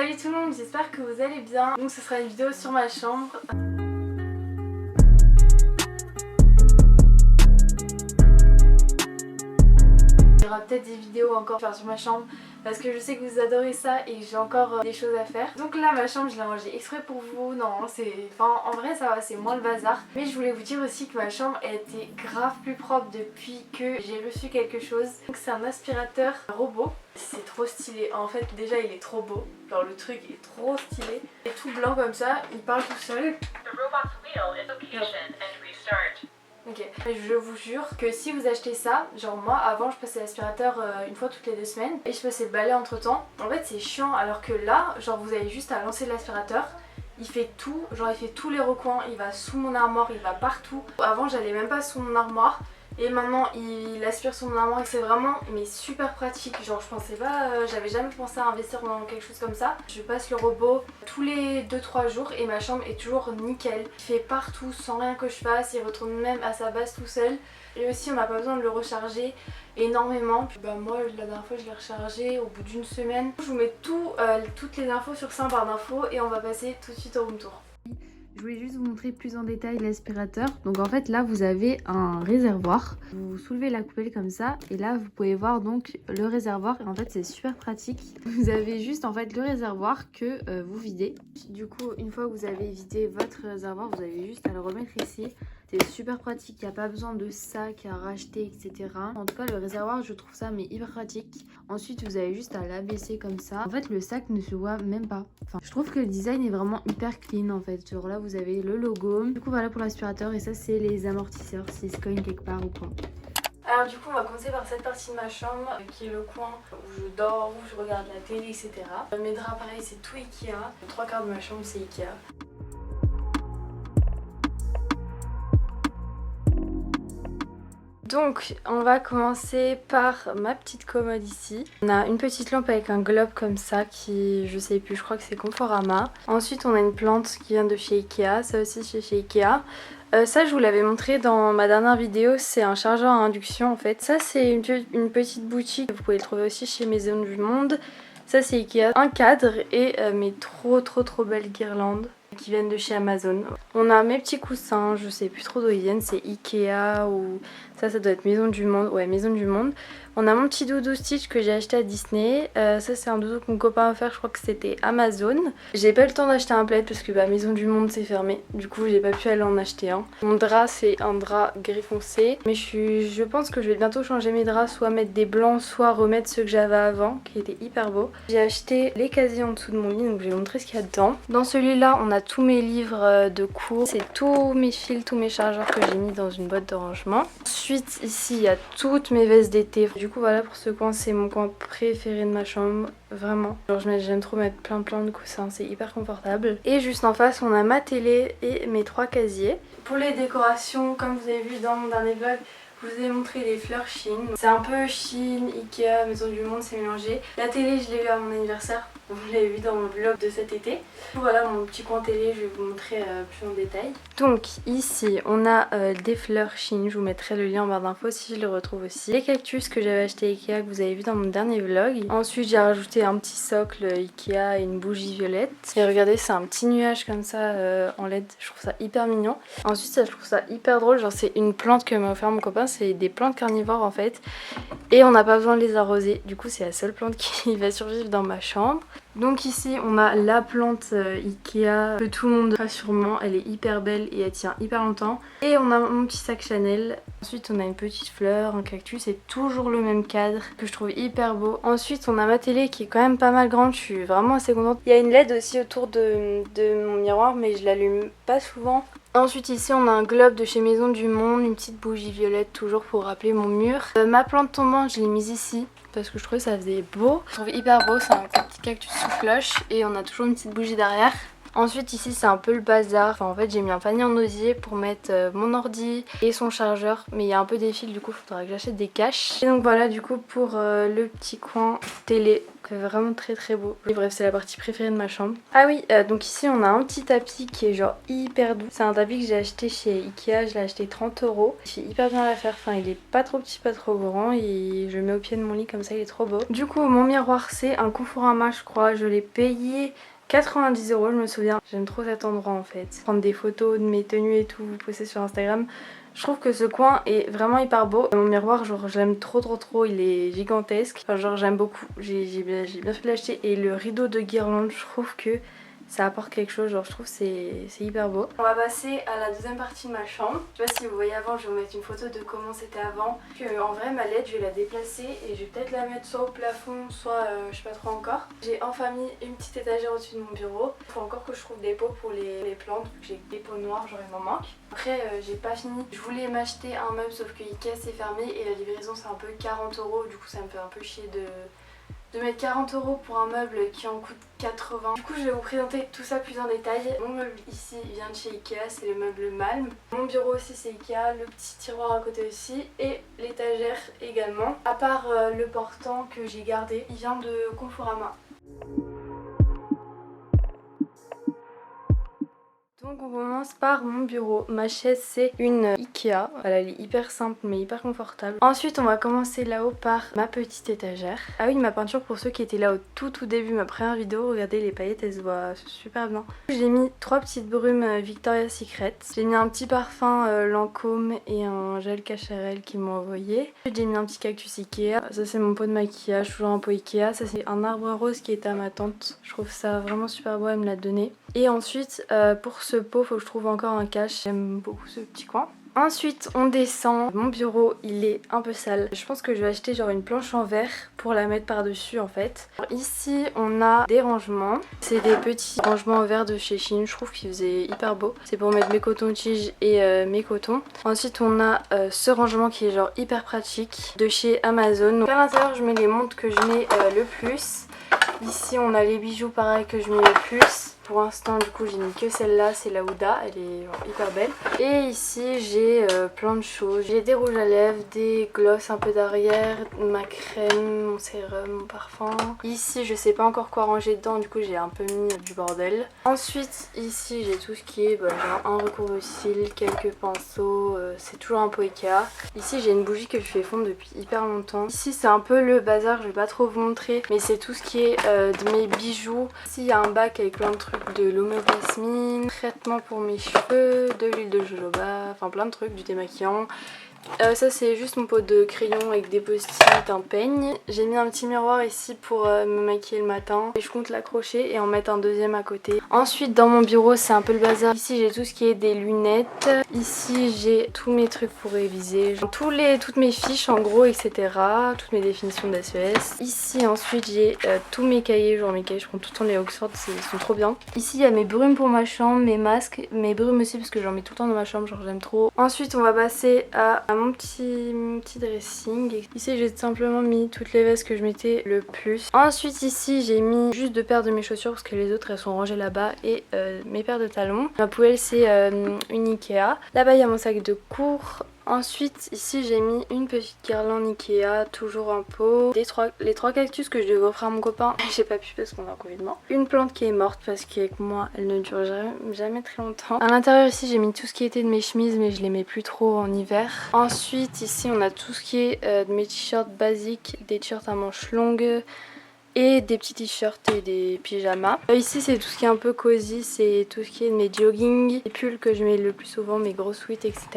Salut tout le monde, j'espère que vous allez bien. Donc ce sera une vidéo sur ma chambre. Il y aura peut-être des vidéos encore sur ma chambre parce que je sais que vous adorez ça et que j'ai encore des choses à faire. Donc là ma chambre je l'ai rangée exprès pour vous. Non, en vrai ça va, c'est moins le bazar. Mais je voulais vous dire aussi que ma chambre a été grave plus propre depuis que j'ai reçu quelque chose. Donc c'est un aspirateur robot. C'est trop stylé. En fait déjà il est trop beau. Genre le truc il est trop stylé. Il est tout blanc comme ça, il parle tout seul. Ok, je vous jure que si vous achetez ça, genre moi avant je passais l'aspirateur une fois toutes les 2 semaines et je passais le balai entre temps. En fait c'est chiant alors que là, genre vous avez juste à lancer l'aspirateur. Il fait tout, genre il fait tous les recoins, il va sous mon armoire, il va partout. Avant j'allais même pas sous mon armoire. Et maintenant il aspire sur mon armoire et c'est vraiment super pratique. Genre je pensais pas, j'avais jamais pensé à investir dans quelque chose comme ça. Je passe le robot tous les 2-3 jours et ma chambre est toujours nickel. Il fait partout sans rien que je fasse, il retourne même à sa base tout seul. Et aussi on n'a pas besoin de le recharger énormément. Puis bah moi la dernière fois je l'ai rechargé au bout d'une semaine. Je vous mets toutes les infos sur ça en barre d'infos et on va passer tout de suite au room tour. Je voulais juste vous montrer plus en détail l'aspirateur. Donc en fait là vous avez un réservoir. Vous soulevez la coupelle comme ça et là vous pouvez voir donc le réservoir et en fait c'est super pratique. Vous avez juste en fait le réservoir que vous videz. Du coup une fois que vous avez vidé votre réservoir vous avez juste à le remettre ici. C'est super pratique, il n'y a pas besoin de sac à racheter etc. En tout cas le réservoir je trouve ça mais hyper pratique. Ensuite vous avez juste à l'abaisser comme ça. En fait le sac ne se voit même pas. Enfin, je trouve que le design est vraiment hyper clean en fait. Genre là vous avez le logo. Du coup voilà pour l'aspirateur et ça c'est les amortisseurs s'ils se cognent quelque part ou quoi. Alors du coup on va commencer par cette partie de ma chambre qui est le coin où je dors, où je regarde la télé etc. Mes draps pareil c'est tout Ikea. Les 3/4 de ma chambre c'est Ikea. Donc on va commencer par ma petite commode ici. On a une petite lampe avec un globe comme ça qui je sais plus, je crois que c'est Conforama. Ensuite on a une plante qui vient de chez Ikea, ça aussi c'est chez Ikea. Ça je vous l'avais montré dans ma dernière vidéo, c'est un chargeur à induction en fait. Ça c'est une petite boutique, vous pouvez le trouver aussi chez Maison du Monde. Ça c'est Ikea, un cadre et mes trop belles guirlandes qui viennent de chez Amazon. On a mes petits coussins, je sais plus trop d'où ils viennent, c'est Ikea ou ça doit être Maison du Monde, ouais Maison du Monde. On a mon petit doudou Stitch que j'ai acheté à Disney, ça c'est un doudou que mon copain a offert, je crois que c'était Amazon. J'ai pas eu le temps d'acheter un plaid parce que Maison du Monde c'est fermé, du coup j'ai pas pu aller en acheter un. Mon drap c'est un drap gris foncé, mais je pense que je vais bientôt changer mes draps, soit mettre des blancs, soit remettre ceux que j'avais avant qui étaient hyper beaux. J'ai acheté les casiers en dessous de mon lit, donc je vais vous montrer ce qu'il y a dedans. Dans celui-là on a tous mes livres de cours, c'est tous mes fils, tous mes chargeurs que j'ai mis dans une boîte de rangement. Ensuite ici il y a toutes mes vestes d'été. Du coup voilà pour ce coin, c'est mon coin préféré de ma chambre, vraiment. Genre j'aime trop mettre plein de coussins, c'est hyper confortable. Et juste en face on a ma télé et mes 3 casiers. Pour les décorations, comme vous avez vu dans mon dernier vlog, je vous ai montré les fleurs Shein. C'est un peu Shein, Ikea, Maison du Monde, c'est mélangé. La télé je l'ai eu à mon anniversaire, vous l'avez vu dans mon vlog de cet été. Voilà mon petit coin télé, je vais vous montrer plus en détail. Donc ici on a des fleurs Shein, je vous mettrai le lien en barre d'infos si je le retrouve aussi. Les cactus que j'avais acheté à Ikea que vous avez vu dans mon dernier vlog. Ensuite j'ai rajouté un petit socle Ikea et une bougie violette. Et regardez c'est un petit nuage comme ça en LED, je trouve ça hyper mignon. Ensuite ça, je trouve ça hyper drôle, genre c'est une plante que m'a offert mon copain, c'est des plantes carnivores en fait. Et on n'a pas besoin de les arroser, du coup c'est la seule plante qui va survivre dans ma chambre. Donc ici on a la plante Ikea que tout le monde a sûrement, elle est hyper belle et elle tient hyper longtemps. Et on a mon petit sac Chanel. Ensuite on a une petite fleur, un cactus, c'est toujours le même cadre que je trouve hyper beau. Ensuite on a ma télé qui est quand même pas mal grande, je suis vraiment assez contente. Il y a une LED aussi autour de mon miroir mais je l'allume pas souvent. Ensuite ici on a un globe de chez Maison du Monde, une petite bougie violette toujours pour rappeler mon mur. Ma plante tombante je l'ai mise ici parce que je trouvais que ça faisait beau. Je trouve hyper beau, c'est un petit cactus sous cloche et on a toujours une petite bougie derrière. Ensuite ici c'est un peu le bazar, enfin en fait j'ai mis un panier en osier pour mettre mon ordi et son chargeur, mais il y a un peu des fils, du coup il faudra que j'achète des caches. Et donc voilà du coup pour le petit coin télé, c'est vraiment très très beau. Et bref, c'est la partie préférée de ma chambre. Ah oui, donc ici on a un petit tapis qui est genre hyper doux. C'est un tapis que j'ai acheté chez Ikea, je l'ai acheté 30 €. Il fait hyper bien l'affaire, enfin il est pas trop petit, pas trop grand, et je le mets au pied de mon lit comme ça, il est trop beau. Du coup mon miroir c'est un Conforama je crois, je l'ai payé 90 € je me souviens. J'aime trop cet endroit en fait. Prendre des photos de mes tenues et tout, vous poster sur Instagram. Je trouve que ce coin est vraiment hyper beau. Mon miroir, genre j'aime trop, il est gigantesque. Enfin genre j'aime beaucoup, j'ai bien fait de l'acheter. Et le rideau de guirlande, je trouve que ça apporte quelque chose, genre je trouve que c'est hyper beau. On va passer à la deuxième partie de ma chambre. Je sais pas si vous voyez avant, je vais vous mettre une photo de comment c'était avant. En vrai ma LED je vais la déplacer et je vais peut-être la mettre soit au plafond, soit je sais pas trop encore. J'ai enfin mis une petite étagère au-dessus de mon bureau. Il faut encore que je trouve des pots pour les plantes, vu que j'ai des pots noirs, genre il m'en manque. Après j'ai pas fini, je voulais m'acheter un meuble sauf que Ikea c'est fermé et la livraison c'est un peu 40 €, du coup ça me fait un peu chier de mettre 40 € pour un meuble qui en coûte 80. Du coup je vais vous présenter tout ça plus en détail. Mon meuble ici vient de chez Ikea, c'est le meuble Malm. Mon bureau aussi c'est Ikea, le petit tiroir à côté aussi et l'étagère également. À part le portant que j'ai gardé, il vient de Conforama. Donc on commence par mon bureau. Ma chaise c'est une Ikea. Voilà, elle est hyper simple mais hyper confortable. Ensuite on va commencer là-haut par ma petite étagère. Ah oui, ma peinture, pour ceux qui étaient là au tout début, ma première vidéo, regardez les paillettes, elles se voient super bien. J'ai mis 3 petites brumes Victoria's Secret. J'ai mis un petit parfum Lancôme et un gel Cacharel qu'ils m'ont envoyé. J'ai mis un petit cactus Ikea. Ça c'est mon pot de maquillage, toujours un pot Ikea. Ça c'est un arbre rose qui était à ma tante. Je trouve ça vraiment super beau, elle me l'a donné. Et ensuite pour ce pot, faut que je trouve encore un cache. J'aime beaucoup ce petit coin. Ensuite on descend, mon bureau il est un peu sale. Je pense que je vais acheter genre une planche en verre pour la mettre par dessus en fait. Alors, ici on a des rangements, c'est des petits rangements en verre de chez Shein, je trouve qu'ils faisaient hyper beau. C'est pour mettre mes cotons-tiges et mes cotons. Ensuite on a ce rangement qui est genre hyper pratique de chez Amazon. Donc, à l'intérieur je mets les montres que je mets le plus. Ici on a les bijoux pareil que je mets le plus. Pour l'instant du coup j'ai mis que celle-là, c'est la Huda, elle est genre hyper belle. Et ici j'ai plein de choses, j'ai des rouges à lèvres, des gloss un peu derrière, ma crème, mon sérum, mon parfum. Ici je sais pas encore quoi ranger dedans, du coup j'ai un peu mis du bordel. Ensuite ici j'ai tout ce qui est genre un recouvre-cils, quelques pinceaux, c'est toujours un pot Ikea. Ici j'ai une bougie que je fais fondre depuis hyper longtemps. Ici c'est un peu le bazar, je vais pas trop vous montrer, mais c'est tout ce qui est de mes bijoux. Ici il y a un bac avec plein de trucs, de l'eau jasmine, traitement pour mes cheveux, de l'huile de jojoba, enfin plein de trucs, du démaquillant. Ça c'est juste mon pot de crayon avec des post-it, un peigne. J'ai mis un petit miroir ici pour me maquiller le matin et je compte l'accrocher et en mettre un deuxième à côté. Ensuite dans mon bureau c'est un peu le bazar. Ici j'ai tout ce qui est des lunettes. Ici j'ai tous mes trucs pour réviser, toutes mes fiches en gros, etc. Toutes mes définitions d'ACES. Ici ensuite j'ai tous mes cahiers, genre mes cahiers je prends tout le temps les Oxford, ils sont trop bien. Ici il y a mes brumes pour ma chambre, mes masques, mes brumes aussi parce que j'en mets tout le temps dans ma chambre, genre j'aime trop. Ensuite on va passer à mon petit dressing. Ici j'ai simplement mis toutes les vestes que je mettais le plus. Ensuite ici j'ai mis juste 2 paires de mes chaussures parce que les autres elles sont rangées là-bas et mes paires de talons. Ma poêle c'est une Ikea. Là-bas il y a mon sac de cours. Ensuite ici j'ai mis une petite guirlande Ikea, toujours en pot. Les 3 cactus que je devais offrir à mon copain, j'ai pas pu parce qu'on est en confinement. Une plante qui est morte parce qu'avec moi elle ne dure jamais très longtemps. À l'intérieur ici j'ai mis tout ce qui était de mes chemises mais je les mets plus trop en hiver. Ensuite ici on a tout ce qui est de mes t-shirts basiques, des t-shirts à manches longues et des petits t-shirts et des pyjamas. Ici c'est tout ce qui est un peu cosy, c'est tout ce qui est de mes jogging, les pulls que je mets le plus souvent, mes gros sweats, etc.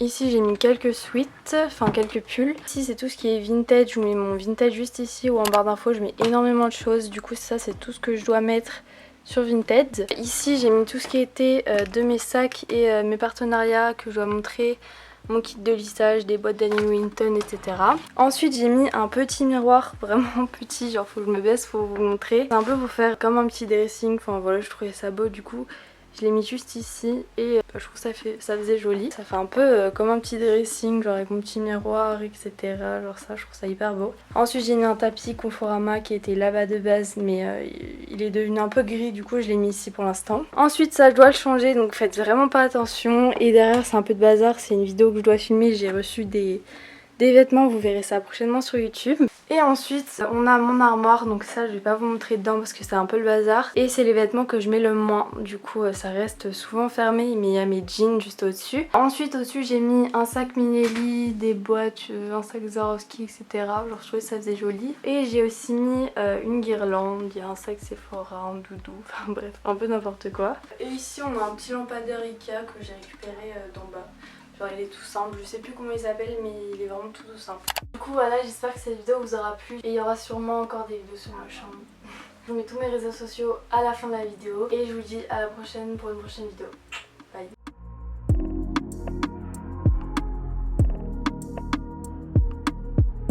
Ici j'ai mis quelques sweats, enfin quelques pulls. Ici c'est tout ce qui est vintage, je mets mon vintage juste ici ou en barre d'infos, je mets énormément de choses. Du coup ça c'est tout ce que je dois mettre sur Vinted. Ici j'ai mis tout ce qui était de mes sacs et mes partenariats que je dois montrer. Mon kit de lissage, des boîtes d'Annie Winton, etc. Ensuite j'ai mis un petit miroir, vraiment petit, genre faut que je me baisse, faut vous montrer. C'est un peu pour faire comme un petit dressing, enfin voilà je trouvais ça beau du coup. Je l'ai mis juste ici et je trouve que ça faisait joli. Ça fait un peu comme un petit dressing, genre avec mon petit miroir, etc. Genre ça, je trouve ça hyper beau. Ensuite j'ai mis un tapis Conforama qui était là-bas de base, mais il est devenu un peu gris, du coup je l'ai mis ici pour l'instant. Ensuite ça, je dois le changer, donc faites vraiment pas attention. Et derrière c'est un peu de bazar, c'est une vidéo que je dois filmer. J'ai reçu des vêtements, vous verrez ça prochainement sur YouTube. Et ensuite on a mon armoire, donc ça je vais pas vous montrer dedans parce que c'est un peu le bazar. Et c'est les vêtements que je mets le moins, du coup ça reste souvent fermé, mais il y a mes jeans juste au-dessus. Ensuite au-dessus j'ai mis un sac Minelli, des boîtes, un sac Swarovski, etc. Genre je trouvais que ça faisait joli. Et j'ai aussi mis une guirlande, il y a un sac Sephora, un doudou, enfin bref, un peu n'importe quoi. Et ici on a un petit lampadaire Ikea que j'ai récupéré d'en bas. Genre il est tout simple, je sais plus comment il s'appelle mais il est vraiment tout simple. Du coup voilà, j'espère que cette vidéo vous aura plu et il y aura sûrement encore des vidéos sur ma chambre. Je vous mets tous mes réseaux sociaux à la fin de la vidéo et je vous dis à la prochaine pour une prochaine vidéo.